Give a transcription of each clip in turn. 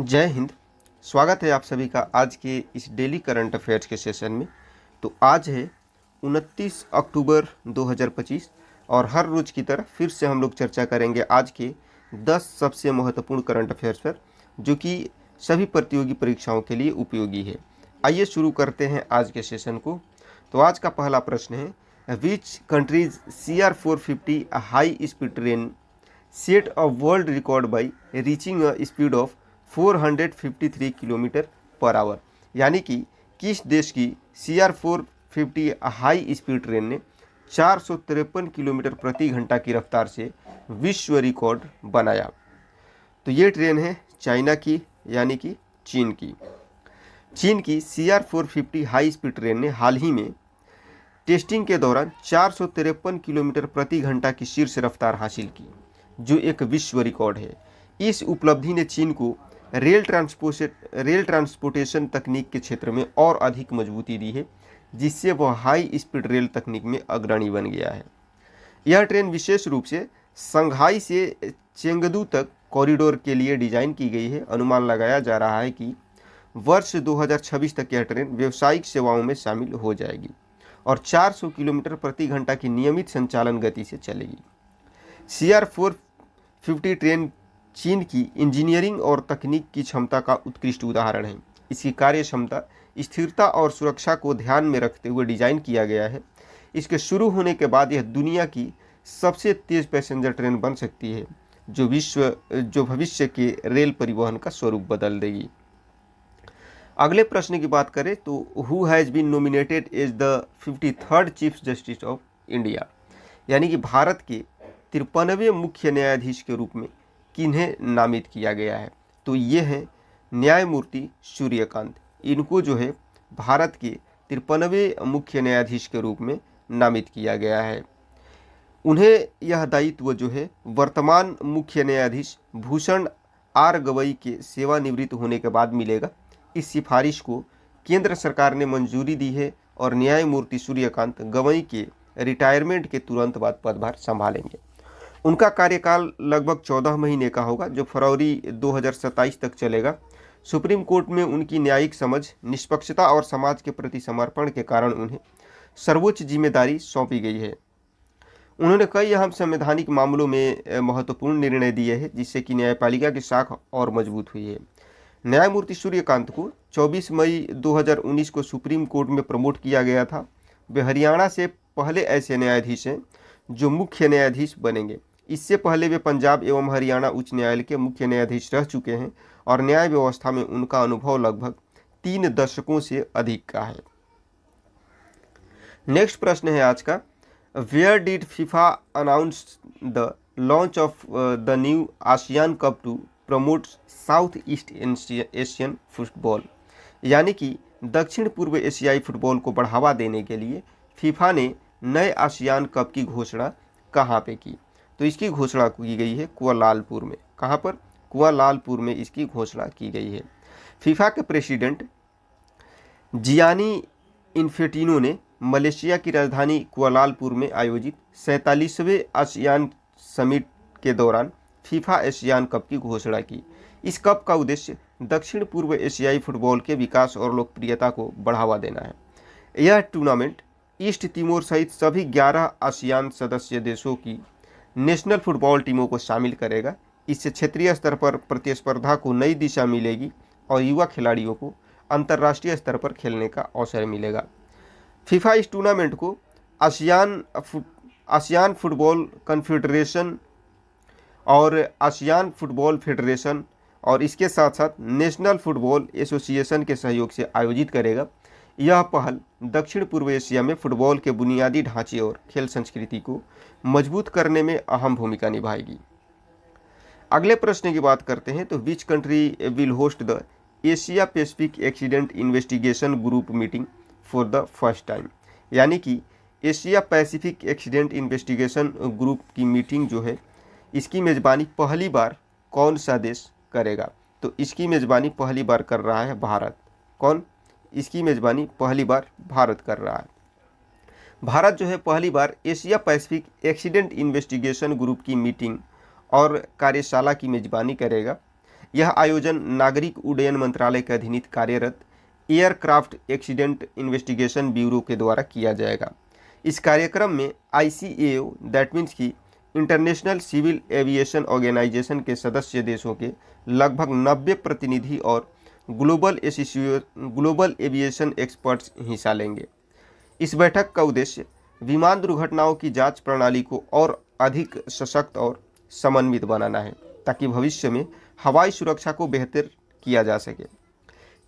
जय हिंद। स्वागत है आप सभी का आज के इस डेली करंट अफेयर्स के सेशन में। तो आज है 29 अक्टूबर 2025 और हर रोज़ की तरह फिर से हम लोग चर्चा करेंगे आज के 10 सबसे महत्वपूर्ण करंट अफेयर्स पर, जो कि सभी प्रतियोगी परीक्षाओं के लिए उपयोगी है। आइए शुरू करते हैं आज के सेशन को। तो आज का पहला प्रश्न है, which countries CR450 high speed train set a world record by reaching a speed of 453 kilometre per hour. यानी कि किस देश की CR450 हाई स्पीड ट्रेन ने 453 किलोमीटर प्रति घंटा की रफ्तार से विश्व रिकॉर्ड बनाया। तो ये ट्रेन है चाइना की, यानी कि चीन की। चीन की CR450 हाई स्पीड ट्रेन ने हाल ही में टेस्टिंग के दौरान 453 किलोमीटर प्रति घंटा की शीर्ष रफ्तार हासिल की, जो एक विश्व रिकॉर्ड है। इस उपलब्धि ने चीन को रेल ट्रांसपोर्टेशन तकनीक के क्षेत्र में और अधिक मजबूती दी है, जिससे वह हाई स्पीड रेल तकनीक में अग्रणी बन गया है। यह ट्रेन विशेष रूप से संघाई से चेंगदू तक कॉरिडोर के लिए डिजाइन की गई है। अनुमान लगाया जा रहा है कि वर्ष 2026 तक यह ट्रेन व्यावसायिक सेवाओं में शामिल हो जाएगी और 400 किलोमीटर प्रति घंटा की नियमित संचालन गति से चलेगी। CR450 ट्रेन चीन की इंजीनियरिंग और तकनीक की क्षमता का उत्कृष्ट उदाहरण है। इसकी कार्य क्षमता, स्थिरता और सुरक्षा को ध्यान में रखते हुए डिजाइन किया गया है। इसके शुरू होने के बाद यह दुनिया की सबसे तेज पैसेंजर ट्रेन बन सकती है, जो भविष्य के रेल परिवहन का स्वरूप बदल देगी। अगले प्रश्न की बात करें तो who has been nominated as the 53rd chief justice of India. यानी कि भारत के 53वें मुख्य न्यायाधीश के रूप में किन्हें नामित किया गया है। तो ये हैं न्यायमूर्ति सूर्यकांत। इनको जो है भारत के 53वें मुख्य न्यायाधीश के रूप में नामित किया गया है। उन्हें यह दायित्व जो है वर्तमान मुख्य न्यायाधीश भूषण आर गवई के सेवानिवृत्त होने के बाद मिलेगा। इस सिफारिश को केंद्र सरकार ने मंजूरी दी है और न्यायमूर्ति सूर्यकांत गवई के रिटायरमेंट के तुरंत बाद पदभार संभालेंगे। उनका कार्यकाल लगभग 14 महीने का होगा, जो फरवरी 2027 तक चलेगा। सुप्रीम कोर्ट में उनकी न्यायिक समझ, निष्पक्षता और समाज के प्रति समर्पण के कारण उन्हें सर्वोच्च जिम्मेदारी सौंपी गई है। उन्होंने कई अहम संवैधानिक मामलों में महत्वपूर्ण निर्णय दिए हैं, जिससे कि न्यायपालिका की शाख और मजबूत हुई है। न्यायमूर्ति सूर्यकांत को 24 मई 2019 को सुप्रीम कोर्ट में प्रमोट किया गया था। वे हरियाणा से पहले ऐसे न्यायाधीश हैं जो मुख्य न्यायाधीश बनेंगे। इससे पहले वे पंजाब एवं हरियाणा उच्च न्यायालय के मुख्य न्यायाधीश रह चुके हैं और न्याय व्यवस्था में उनका अनुभव लगभग 3 दशकों से अधिक का है। नेक्स्ट प्रश्न है आज का, where did FIFA announce the launch of the new ASEAN Cup to promote South East Asian football. यानी कि दक्षिण पूर्व एशियाई फुटबॉल को बढ़ावा देने के लिए फीफा ने नए आसियान कप की घोषणा कहाँ पे की। तो इसकी घोषणा की गई है कुआलालंपुर में। कहाँ पर? कुआलालंपुर में इसकी घोषणा की गई है। फीफा के प्रेसिडेंट जियानी इन्फेंटिनो ने मलेशिया की राजधानी कुआलालंपुर में आयोजित 47वें आसियान समिट के दौरान फीफा एशियान कप की घोषणा की। इस कप का उद्देश्य दक्षिण पूर्व एशियाई फुटबॉल के विकास और लोकप्रियता को बढ़ावा देना है। यह टूर्नामेंट ईस्ट तिमोर सहित सभी 11 आसियान सदस्य देशों की नेशनल फुटबॉल टीमों को शामिल करेगा। इससे क्षेत्रीय स्तर पर प्रतिस्पर्धा को नई दिशा मिलेगी और युवा खिलाड़ियों को अंतर्राष्ट्रीय स्तर पर खेलने का अवसर मिलेगा। फीफा इस टूर्नामेंट को आसियान फुटबॉल कन्फेडरेशन और आसियान फुटबॉल फेडरेशन और इसके साथ साथ नेशनल फुटबॉल एसोसिएशन के सहयोग से आयोजित करेगा। यह पहल दक्षिण पूर्व एशिया में फुटबॉल के बुनियादी ढांचे और खेल संस्कृति को मजबूत करने में अहम भूमिका निभाएगी। अगले प्रश्न की बात करते हैं तो which country will host the Asia Pacific accident investigation group meeting for the first time. यानी कि Asia Pacific accident investigation group की मीटिंग जो है, इसकी मेज़बानी पहली बार कौन सा देश करेगा? तो इसकी मेज़बानी पहली बार कर रहा है भारत। कौन? इसकी मेज़बानी पहली बार भारत कर रहा है। भारत जो है पहली बार Asia Pacific accident investigation group की मीटिंग और कार्यशाला की मेज़बानी करेगा। यह आयोजन नागरिक उड्डयन मंत्रालय के अधीन कार्यरत एयरक्राफ्ट एक्सीडेंट इन्वेस्टिगेशन ब्यूरो के द्वारा किया जाएगा। इस कार्यक्रम में ICAO दैट मीन्स की इंटरनेशनल सिविल एविएशन ऑर्गेनाइजेशन के सदस्य देशों के लगभग 90 प्रतिनिधि और ग्लोबल एविएशन एक्सपर्ट्स हिस्सा लेंगे। इस बैठक का उद्देश्य विमान दुर्घटनाओं की जांच प्रणाली को और अधिक सशक्त और समन्वित बनाना है, ताकि भविष्य में हवाई सुरक्षा को बेहतर किया जा सके।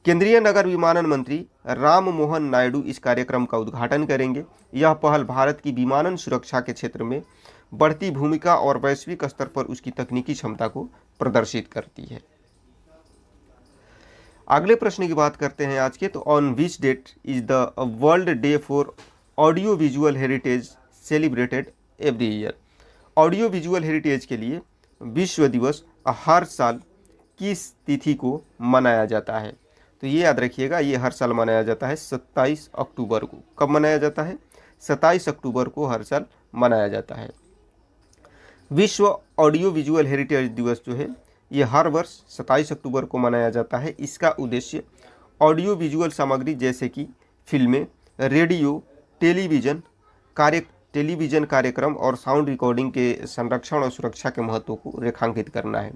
केंद्रीय नगर विमानन मंत्री राम मोहन नायडू इस कार्यक्रम का उद्घाटन करेंगे। यह पहल भारत की विमानन सुरक्षा के क्षेत्र में बढ़ती भूमिका और वैश्विक स्तर पर उसकी तकनीकी क्षमता को प्रदर्शित करती है। अगले प्रश्न की बात करते हैं आज के। तो on which date is the world day for audio visual heritage celebrated every year. Audio visual heritage के लिए विश्व दिवस हर साल किस तिथि को मनाया जाता है? तो ये याद रखिएगा, ये हर साल मनाया जाता है 27 अक्टूबर को। कब मनाया जाता है? 27 अक्टूबर को हर साल मनाया जाता है। विश्व ऑडियो विजुअल हेरिटेज दिवस जो है ये हर वर्ष 27 अक्टूबर को मनाया जाता है। इसका उद्देश्य ऑडियो विजुअल सामग्री जैसे कि फिल्में, रेडियो, टेलीविज़न कार्यक्रम और साउंड रिकॉर्डिंग के संरक्षण और सुरक्षा के महत्व को रेखांकित करना है।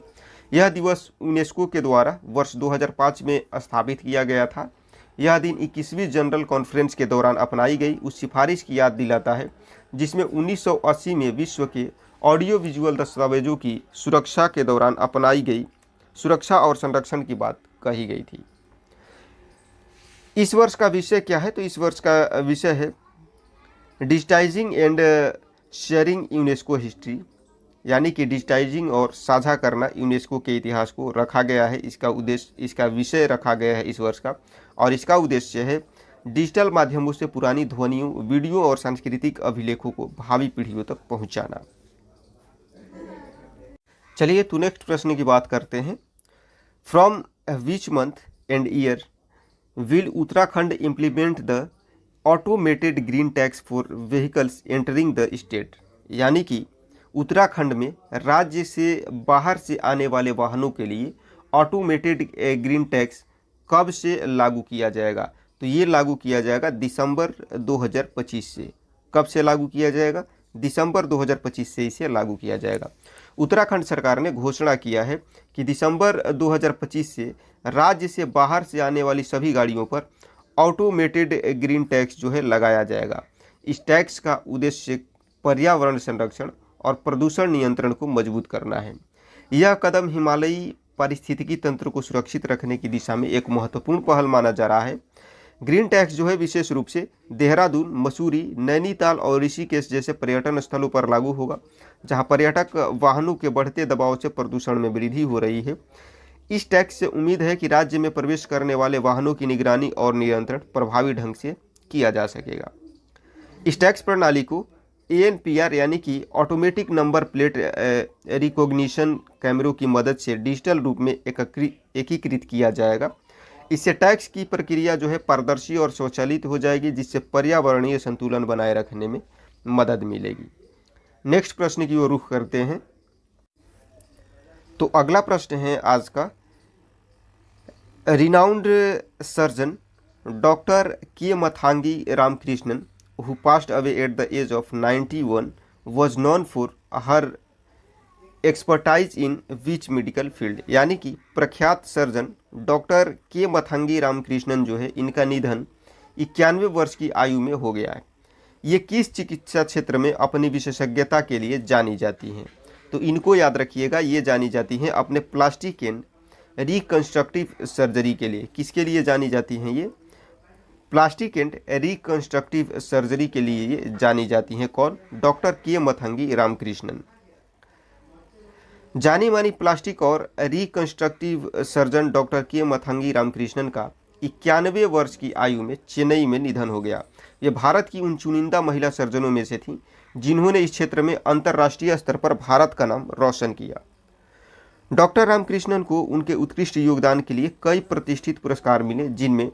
यह दिवस यूनेस्को के द्वारा वर्ष 2005 में स्थापित किया गया था। यह दिन 21वीं जनरल कॉन्फ्रेंस के दौरान अपनाई गई उस सिफारिश की याद दिलाता है जिसमें 1980 में विश्व के ऑडियो विजुअल दस्तावेजों की सुरक्षा के दौरान अपनाई गई सुरक्षा और संरक्षण की बात कही गई थी। इस वर्ष का विषय क्या है? तो इस वर्ष का विषय है digitising and sharing UNESCO history, यानी कि डिजिटाइजिंग और साझा करना यूनेस्को के इतिहास को रखा गया है। इसका विषय रखा गया है इस वर्ष का, और इसका उद्देश्य है डिजिटल माध्यमों से पुरानी ध्वनियों, वीडियो और सांस्कृतिक अभिलेखों को भावी पीढ़ियों तक पहुंचाना। चलिए तो नेक्स्ट प्रश्न की बात करते हैं। From which month and year will Uttarakhand implement the automated green tax for vehicles entering the state, यानी कि उत्तराखंड में राज्य से बाहर से आने वाले वाहनों के लिए ऑटोमेटेड ग्रीन टैक्स कब से लागू किया जाएगा? तो ये लागू किया जाएगा दिसंबर 2025 से। कब से लागू किया जाएगा? दिसंबर 2025 से इसे लागू किया जाएगा। उत्तराखंड सरकार ने घोषणा किया है कि दिसंबर 2025 से राज्य से बाहर से आने वाली सभी गाड़ियों पर ऑटोमेटेड ग्रीन टैक्स जो है लगाया जाएगा। इस टैक्स का उद्देश्य पर्यावरण संरक्षण और प्रदूषण नियंत्रण को मजबूत करना है। यह कदम हिमालयी पारिस्थितिकी तंत्र को सुरक्षित रखने की दिशा में एक महत्वपूर्ण पहल माना जा रहा है। ग्रीन टैक्स जो है विशेष रूप से देहरादून, मसूरी, नैनीताल और ऋषिकेश जैसे पर्यटन स्थलों पर लागू होगा, जहां पर्यटक वाहनों के बढ़ते दबाव से प्रदूषण में वृद्धि हो रही है। इस टैक्स से उम्मीद है कि राज्य में प्रवेश करने वाले वाहनों की निगरानी और नियंत्रण प्रभावी ढंग से किया जा सकेगा। इस टैक्स प्रणाली को ANPR यानी कि ऑटोमेटिक नंबर प्लेट रिकॉग्निशन कैमरों की मदद से डिजिटल रूप में एकीकृत किया जाएगा। इससे टैक्स की प्रक्रिया जो है पारदर्शी और स्वचालित हो जाएगी, जिससे पर्यावरणीय संतुलन बनाए रखने में मदद मिलेगी। नेक्स्ट प्रश्न की ओर रुख करते हैं। तो अगला प्रश्न है आज का। रिनाउंड सर्जन डॉक्टर के मथांगी Ramakrishnan who passed away at the age of 91 was known for her expertise in which medical field, यानी कि प्रख्यात सर्जन डॉक्टर के मथांगी रामकृष्णन जो है इनका निधन 91 वर्ष की आयु में हो गया है। ये किस चिकित्सा क्षेत्र में अपनी विशेषज्ञता के लिए जानी जाती हैं? तो इनको याद रखिएगा, ये जानी जाती हैं अपने प्लास्टिक एंड रिकंस्ट्रक्टिव सर्जरी के लिए। किसके लिए जानी जाती हैं? ये प्लास्टिक एंड रिकंस्ट्रक्टिव सर्जरी के लिए ये जानी जाती हैं। कौन? डॉक्टर के मथांगी रामकृष्णन। जानी मानी प्लास्टिक और रिकंस्ट्रक्टिव सर्जन डॉक्टर के मथांगी रामकृष्णन का 91 वर्ष की आयु में चेन्नई में निधन हो गया। ये भारत की उन चुनिंदा महिला सर्जनों में से थी जिन्होंने इस क्षेत्र में अंतर्राष्ट्रीय स्तर पर भारत का नाम रोशन किया। डॉक्टर रामकृष्णन को उनके उत्कृष्ट योगदान के लिए कई प्रतिष्ठित पुरस्कार मिले, जिनमें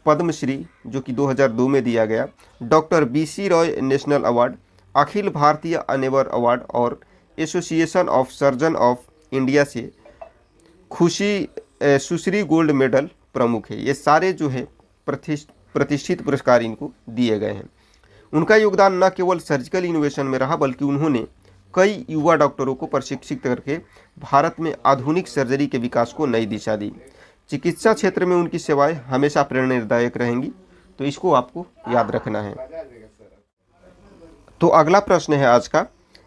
पद्मश्री जो कि 2002 में दिया गया, doctor BC Roy national award, अखिल भारतीय अनेवर अवार्ड और association of surgeon of India से सुश्री गोल्ड मेडल प्रमुख है। ये सारे जो है प्रतिष्ठित पुरस्कार इनको दिए गए हैं। उनका योगदान न केवल सर्जिकल इनोवेशन में रहा, बल्कि उन्होंने कई युवा डॉक्टरों को प्रशिक्षित करके भारत में आधुनिक सर्जरी के विकास को नई दिशा दी। चिकित्सा क्षेत्र में उनकी सेवाएं हमेशा प्रेरणादायक रहेंगी, तो इसको आपको याद रखना है। तो अगला प्रश्न है आज का,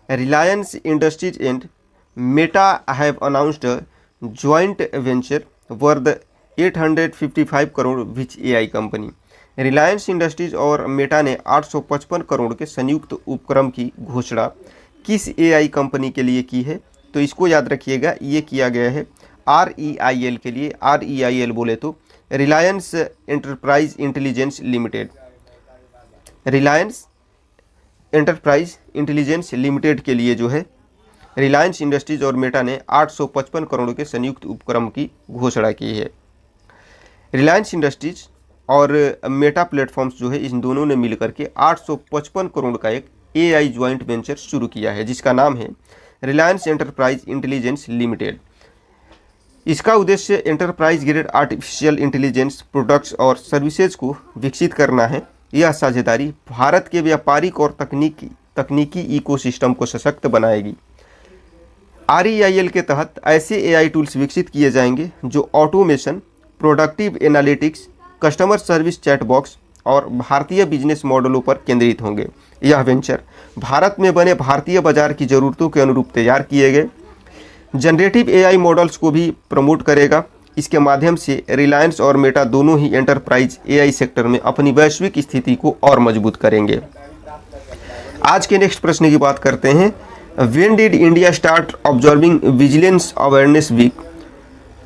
Reliance industries and Meta have announced joint venture worth 855 crore which AI company. Reliance industries और मेटा ने 855 करोड़ के संयुक्त उपक्रम की घोषणा किस एआई कंपनी के लिए की है? तो इसको याद रखिएगा, ये किया गया है REIL के लिए। REIL बोले तो Reliance enterprise intelligence limited. Reliance enterprise intelligence limited के लिए जो है रिलायंस इंडस्ट्रीज और मेटा ने 855 करोड़ के संयुक्त उपक्रम की घोषणा की है। रिलायंस इंडस्ट्रीज और मेटा प्लेटफॉर्म्स जो है इन दोनों ने मिलकर के 855 करोड़ का एक एआई ज्वाइंट वेंचर शुरू किया है, जिसका नाम है रिलायंस एंटरप्राइज इंटेलिजेंस लिमिटेड। इसका उद्देश्य enterprise grade artificial intelligence products और सर्विसेज को विकसित करना है। यह साझेदारी भारत के व्यापारिक और तकनीकी इकोसिस्टम को सशक्त बनाएगी। REIL के तहत ऐसे एआई टूल्स विकसित किए जाएंगे जो automation, productive analytics, customer service chatbox और भारतीय बिजनेस मॉडलों पर केंद्रित होंगे। यह वेंचर भारत में बने भारतीय बाजार की ज़रूरतों के अनुरूप तैयार किए गए जनरेटिव एआई मॉडल्स को भी प्रमोट करेगा। इसके माध्यम से रिलायंस और मेटा दोनों ही एंटरप्राइज एआई सेक्टर में अपनी वैश्विक स्थिति को और मजबूत करेंगे। आज के नेक्स्ट प्रश्न की बात करते हैं। When did India start observing vigilance awareness week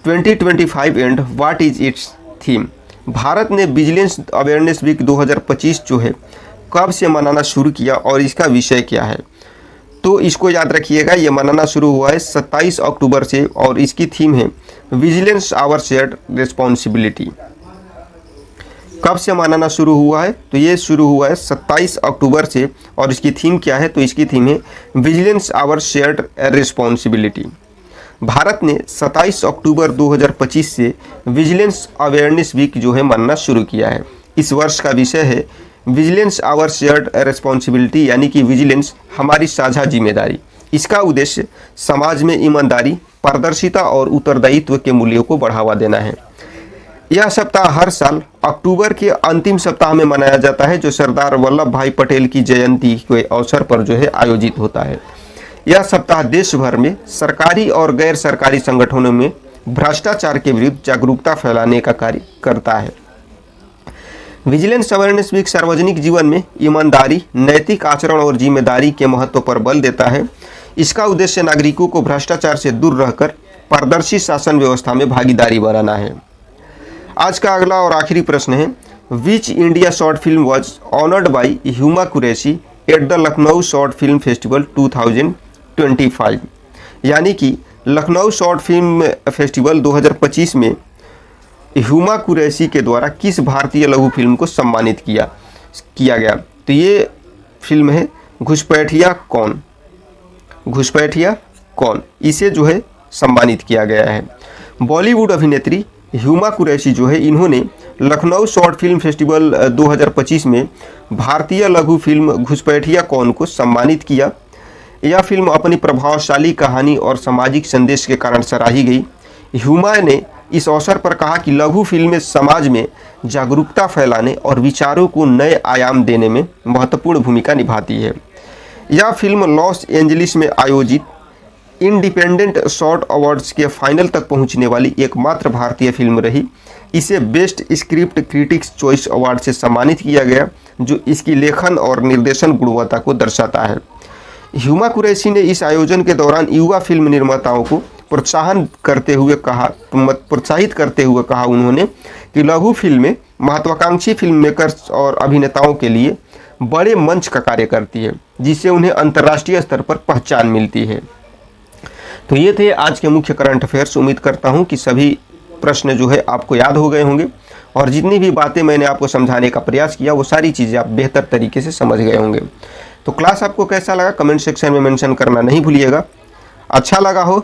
2025 and what is its theme? Bharat ने विजिलेंस अवेयरनेस वीक 2025 जो है कब से मनाना शुरू किया और इसका विषय क्या है? तो इसको याद रखिएगा, ये मनाना शुरू हुआ है 27 अक्टूबर से और इसकी थीम है विजिलेंस आवर शेयर्ड रिस्पॉन्सिबिलिटी। कब से मनाना शुरू हुआ है? तो ये शुरू हुआ है 27 अक्टूबर से और इसकी थीम क्या है? तो इसकी थीम है vigilance our shared responsibility. Bharat ने 27 अक्टूबर 2025 से विजिलेंस अवेयरनेस वीक जो है मानना शुरू किया है। इस वर्ष का विषय है विजिलेंस आवर शेयर्ड रिस्पॉन्सिबिलिटी, यानी कि विजिलेंस हमारी साझा जिम्मेदारी। इसका उद्देश्य समाज में ईमानदारी, पारदर्शिता और उत्तरदायित्व के मूल्यों को बढ़ावा देना है। यह सप्ताह हर साल अक्टूबर के अंतिम सप्ताह में मनाया जाता है, जो सरदार वल्लभ भाई पटेल की जयंती के अवसर पर जो है आयोजित होता है। यह सप्ताह देश भर में सरकारी और गैर सरकारी संगठनों में भ्रष्टाचार के विरुद्ध जागरूकता फैलाने का कार्य करता है। विजिलेंस अवेयरनेस वीक सार्वजनिक जीवन में ईमानदारी, नैतिक आचरण और जिम्मेदारी के महत्व पर बल देता है। इसका उद्देश्य नागरिकों को भ्रष्टाचार से दूर रहकर पारदर्शी शासन व्यवस्था में भागीदारी बनाना है। आज का अगला और आखिरी प्रश्न है, which India short film was honoured by Huma Qureshi at the Lucknow short film festival 2025? यानी कि लखनऊ शॉर्ट फिल्म फेस्टिवल 2025 में ह्यूमा कुरैशी के द्वारा किस भारतीय लघु फिल्म को सम्मानित किया गया? तो ये फिल्म है घुसपैठिया कौन। घुसपैठिया कौन, इसे जो है सम्मानित किया गया है। बॉलीवुड अभिनेत्री ह्यूमा कुरैशी जो है इन्होंने लखनऊ शॉर्ट फिल्म फेस्टिवल 2025 में भारतीय लघु फिल्म घुसपैठिया कौन को सम्मानित किया। यह फिल्म अपनी प्रभावशाली कहानी और सामाजिक संदेश के कारण सराही गई। ह्यूमा ने इस अवसर पर कहा कि लघु फिल्में समाज में जागरूकता फैलाने और विचारों को नए आयाम देने में महत्वपूर्ण भूमिका निभाती है। यह फिल्म लॉस एंजलिस में आयोजित इंडिपेंडेंट शॉर्ट अवार्ड्स के फाइनल तक पहुंचने वाली एकमात्र भारतीय फिल्म रही। इसे best script critics choice award से सम्मानित किया गया, जो इसकी लेखन और निर्देशन गुणवत्ता को दर्शाता है। ह्यूमा कुरैशी ने इस आयोजन के दौरान युवा फिल्म निर्माताओं को प्रोत्साहित करते हुए कहा उन्होंने कि लघु फिल्में महत्वाकांक्षी फिल्म मेकर्स और अभिनेताओं के लिए बड़े मंच का कार्य करती है, जिससे उन्हें अंतर्राष्ट्रीय स्तर पर पहचान मिलती है। तो ये थे आज के मुख्य करंट अफेयर्स। उम्मीद करता हूँ कि सभी प्रश्न जो है आपको याद हो गए होंगे और जितनी भी बातें मैंने आपको समझाने का प्रयास किया वो सारी चीज़ें आप बेहतर तरीके से समझ गए होंगे। तो क्लास आपको कैसा लगा कमेंट सेक्शन में मेंशन करना नहीं भूलिएगा। अच्छा लगा हो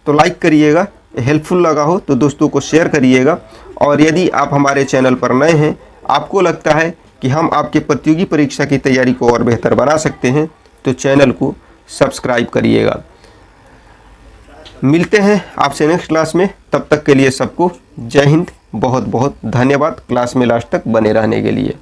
तो लाइक करिएगा हेल्पफुल लगा हो तो दोस्तों को शेयर करिएगा। और यदि आप हमारे चैनल पर नए हैं, आपको लगता है कि हम आपके प्रतियोगी परीक्षा की तैयारी को और बेहतर बना सकते हैं, तो चैनल को सब्सक्राइब करिएगा। मिलते हैं आपसे नेक्स्ट क्लास में, तब तक के लिए सबको जय हिंद, बहुत बहुत धन्यवाद क्लास में लास्ट तक बने रहने के लिए।